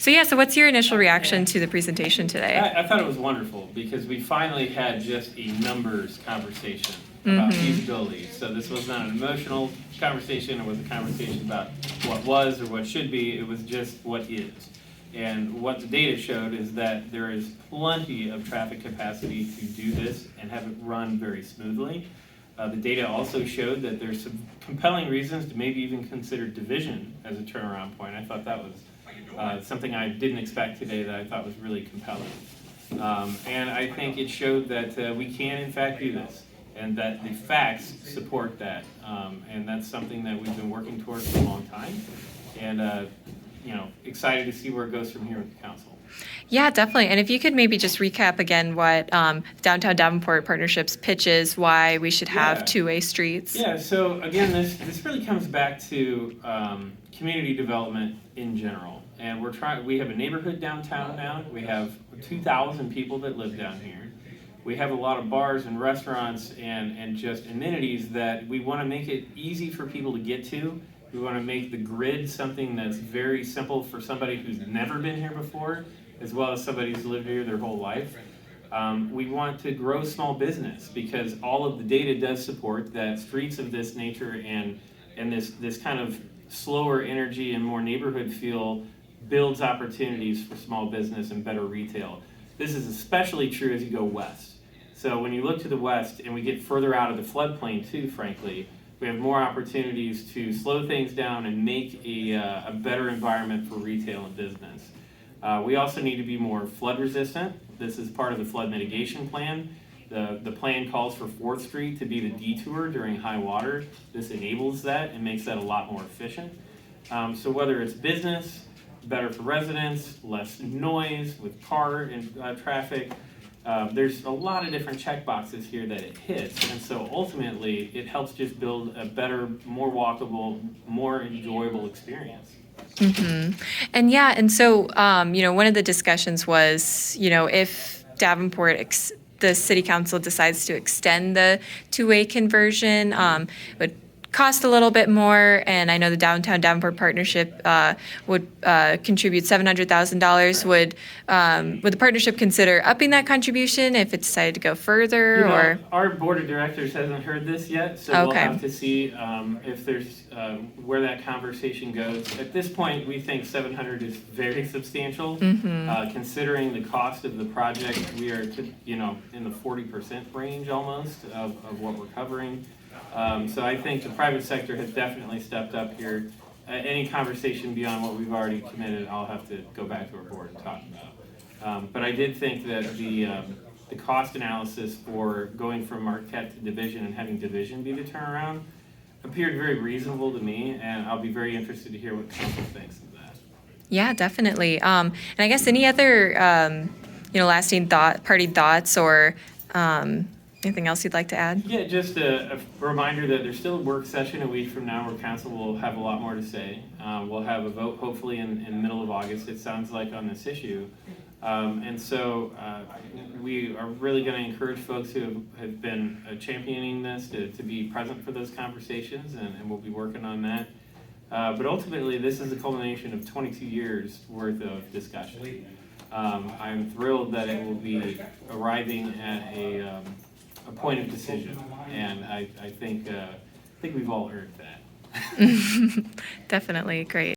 So what's your initial reaction to the presentation today? I thought it was wonderful because we finally had just a numbers conversation about feasibility. So this was not an emotional conversation. It was a conversation about what was or what should be. It was just what is. And what the data showed is that there is plenty of traffic capacity to do this and have it run very smoothly. The data also showed that there's some compelling reasons to maybe even consider division as a turnaround point. I thought that was something I didn't expect today that I thought was really compelling. And I think it showed that we can in fact do this and that the facts support that. And that's something that we've been working towards for a long time. And excited to see where it goes from here with the council. Yeah, definitely. And if you could maybe just recap again what Downtown Davenport Partnership's pitch is, why we should have two-way streets. Yeah, so again, this really comes back to community development in general. And we have a neighborhood downtown now. We have 2,000 people that live down here. We have a lot of bars and restaurants and just amenities that we want to make it easy for people to get to. We want to make the grid something that's very simple for somebody who's never been here before, as well as somebody who's lived here their whole life. We want to grow small business because all of the data does support that streets of this nature and this kind of slower energy and more neighborhood feel builds opportunities for small business and better retail. This is especially true as you go west. So when you look to the west and we get further out of the floodplain too, frankly, we have more opportunities to slow things down and make a better environment for retail and business. We also need to be more flood resistant. This is part of the flood mitigation plan. The plan calls for 4th Street to be the detour during high water. This enables that and makes that a lot more efficient. So whether it's business, better for residents, less noise with car and traffic, there's a lot of different check boxes here that it hits, and so ultimately it helps just build a better, more walkable, more enjoyable experience. And so one of the discussions was, if Davenport, the city council decides to extend the two-way conversion, it would cost a little bit more, and I know the Downtown Davenport Partnership would contribute $700,000. Would the partnership consider upping that contribution if it decided to go further? Or our board of directors hasn't heard this yet, so we'll have to see if there's where that conversation goes. At this point, we think 700 is very substantial, considering the cost of the project. We are, in the 40% range almost of what we're covering. So I think the private sector has definitely stepped up here. Any conversation beyond what we've already committed, I'll have to go back to our board and talk about. But I did think that the cost analysis for going from Marquette to Division and having Division be the turnaround appeared very reasonable to me, and I'll be very interested to hear what council thinks of that. Yeah, definitely. And I guess any other lasting party thoughts or anything else you'd like to add? Yeah, just a reminder that there's still a work session a week from now where council will have a lot more to say. We'll have a vote hopefully in the middle of August, it sounds like, on this issue. And so we are really going to encourage folks who have been championing this to be present for those conversations, and we'll be working on that. But ultimately, this is a culmination of 22 years worth of discussion. I'm thrilled that it will be arriving at a point of decision, and I think we've all earned that. Definitely, great.